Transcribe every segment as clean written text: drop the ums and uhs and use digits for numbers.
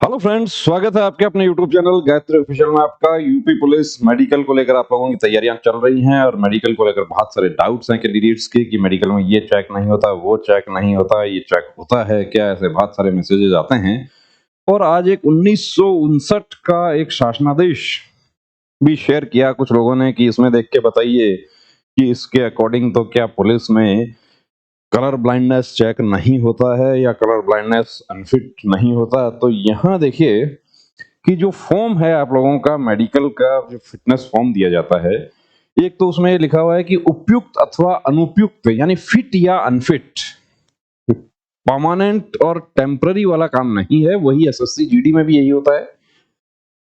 Hello friends, स्वागत है आपके अपने यूट्यूब चैनल गायत्री ऑफिशियल में। आपका यूपी पुलिस मेडिकल को लेकर आप लोगों की तैयारियां चल रही हैं और मेडिकल को लेकर बहुत सारे डाउट्स हैं कैंडिडेट्स के कि मेडिकल में ये चेक नहीं होता, वो चेक नहीं होता, ये चेक होता है क्या, ऐसे बहुत सारे मैसेजेस आते हैं। और आज एक 1959 का एक शासनादेश भी शेयर किया कुछ लोगों ने कि इसमें देख के बताइए कि इसके अकॉर्डिंग तो क्या पुलिस में कलर ब्लाइंडनेस चेक नहीं होता है या कलर ब्लाइंडनेस अनफिट नहीं होता। तो यहाँ देखिए कि जो फॉर्म है आप लोगों का मेडिकल का जो फिटनेस फॉर्म दिया जाता है, एक तो उसमें लिखा हुआ है कि उपयुक्त अथवा अनुपयुक्त यानी फिट या अनफिट। परमानेंट और टेम्पररी वाला काम नहीं है, वही एसएससी जीडी में भी यही होता है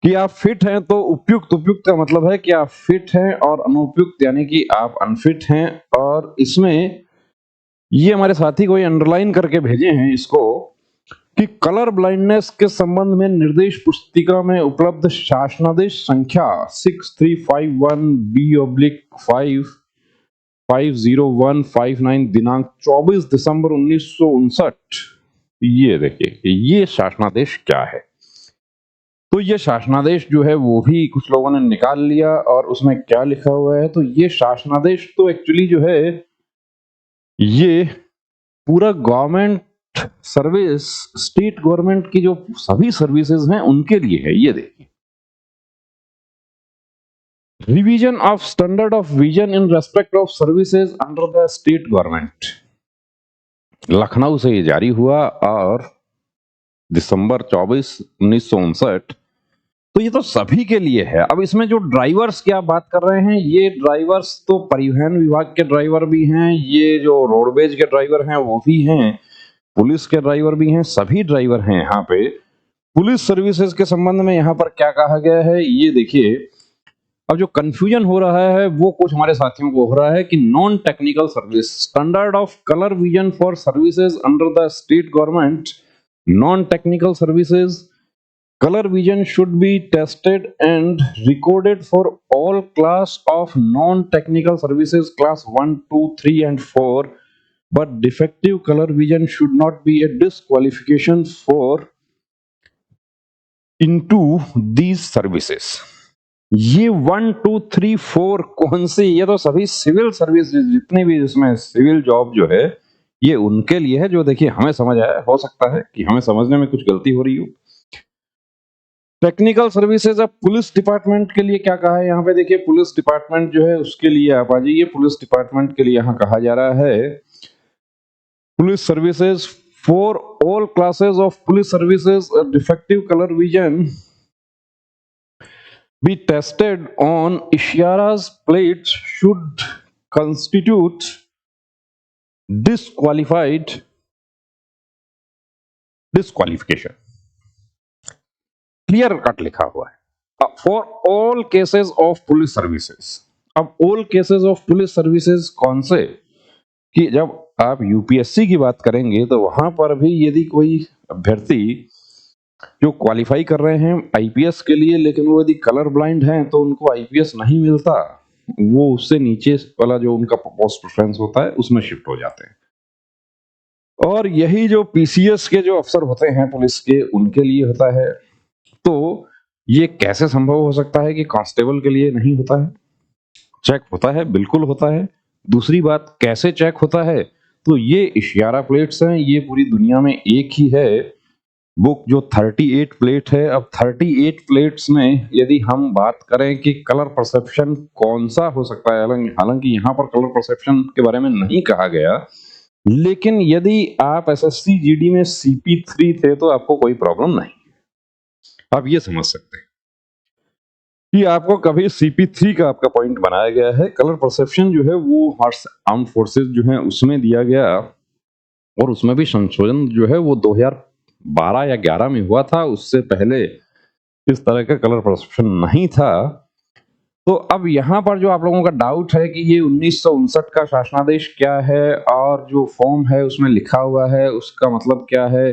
कि आप फिट हैं तो उपयुक्त। उपयुक्त का मतलब है कि आप फिट हैं और अनुपयुक्त यानी कि आप अनफिट हैं। और इसमें ये हमारे साथी कोई अंडरलाइन करके भेजे हैं इसको कि कलर ब्लाइंडनेस के संबंध में निर्देश पुस्तिका में उपलब्ध शासनादेश संख्या 6351B/5/50159 दिनांक 24 दिसंबर 1959। ये देखिए ये शासनादेश क्या है। तो ये शासनादेश जो है वो भी कुछ लोगों ने निकाल लिया और उसमें क्या लिखा हुआ है। तो ये शासनादेश तो एक्चुअली जो है ये पूरा गवर्नमेंट सर्विस, स्टेट गवर्नमेंट की जो सभी सर्विसेज हैं उनके लिए है। ये देखिए, revision of standard of vision in respect of services under the state government, Lucknow से ये जारी हुआ और दिसंबर 24 1959। तो ये तो सभी के लिए है। अब इसमें जो ड्राइवर्स की आप बात कर रहे हैं, ये ड्राइवर्स तो परिवहन विभाग के ड्राइवर भी हैं, ये जो रोडवेज के ड्राइवर हैं वो भी हैं, पुलिस के ड्राइवर भी हैं, सभी ड्राइवर हैं। यहाँ पे पुलिस सर्विसेज के संबंध में यहाँ पर क्या कहा गया है ये देखिए। अब जो कंफ्यूजन हो रहा है वो कुछ हमारे साथियों को हो रहा है कि non technical service standard of colour vision for services under the state government, non technical services color vision should be tested and recorded for all class of non-technical services class 1, 2, 3 and 4, but defective color vision should not be a disqualification for into these services। ये 1, 2, 3, 4 कौन सी? ये तो सभी civil service जितने भी इसमें civil job जो है ये उनके लिए है। जो देखिए हमें समझ आया, हो सकता है कि हमें समझने में कुछ गलती हो रही हो। टेक्निकल सर्विसेज अब पुलिस डिपार्टमेंट के लिए क्या कहा है यहाँ पे देखिए। पुलिस डिपार्टमेंट जो है उसके लिए आप आ जाइए। पुलिस डिपार्टमेंट के लिए यहाँ कहा जा रहा है police services for all classes of police services defective colour vision be tested on Ishihara plates should constitute disqualification. Clear cut लिखा हुआ है for all cases of police services. अब all cases of police services कौन से? कि जब आप UPSC की बात करेंगे तो वहां पर भी यदि कोई अभ्यर्थी जो क्वालिफाई कर रहे हैं आईपीएस के लिए, लेकिन वो यदि कलर ब्लाइंड हैं तो उनको आईपीएस नहीं मिलता, वो उससे नीचे वाला जो उनका पोस्ट प्रेफरेंस होता है उसमें शिफ्ट हो जाते हैं। और यही जो पीसीएस के जो अफसर होते हैं पुलिस के, उनके लिए होता है। तो ये कैसे संभव हो सकता है कि कांस्टेबल के लिए नहीं होता है? चेक होता है, बिल्कुल होता है। दूसरी बात, कैसे चेक होता है? तो ये इशारा प्लेट्स हैं, ये पूरी दुनिया में एक ही है बुक जो 38 प्लेट है। अब 38 प्लेट्स में यदि हम बात करें कि कलर परसेप्शन कौन सा हो सकता है, हालांकि यहाँ पर कलर परसेप्शन के बारे में नहीं कहा गया, लेकिन यदि आप एसएससी जीडी में CP3 थे तो आपको कोई प्रॉब्लम नहीं। आप ये समझ सकते हैं कि आपको कभी CP3 का आपका पॉइंट बनाया गया है। कलर परसेप्शन जो है वो आर्म्ड फोर्सेस जो है उसमें दिया गया और उसमें भी संशोधन जो है वो 2012 या 11 में हुआ था। उससे पहले इस तरह का कलर परसेप्शन नहीं था। तो अब यहाँ पर जो आप लोगों का डाउट है कि ये 1959 का शासनादेश क्या है और जो फॉर्म है उसमें लिखा हुआ है उसका मतलब क्या है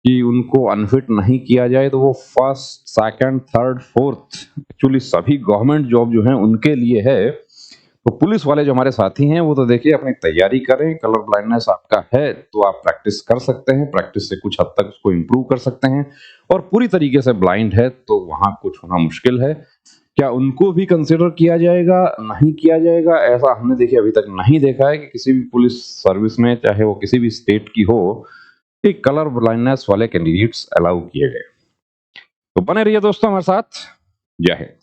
कि उनको अनफिट नहीं किया जाए, तो वो first, second, third, fourth actually सभी गवर्नमेंट जॉब जो है उनके लिए है। तो पुलिस वाले जो हमारे साथी हैं वो तो देखिए अपनी तैयारी करें, कलर ब्लाइंडनेस आपका है तो आप प्रैक्टिस कर सकते हैं, प्रैक्टिस से कुछ हद तक उसको इम्प्रूव कर सकते हैं। और पूरी तरीके से ब्लाइंड है तो वहाँ कुछ होना मुश्किल है। क्या उनको भी कंसिडर किया जाएगा, नहीं किया जाएगा? ऐसा हमने देखिए अभी तक नहीं देखा है कि किसी भी पुलिस सर्विस में, चाहे वो किसी भी स्टेट की हो, कि कलर ब्लाइंडनेस वाले कैंडिडेट्स अलाउ किए गए। तो बने रहिए दोस्तों हमारे साथ। जय हिंद।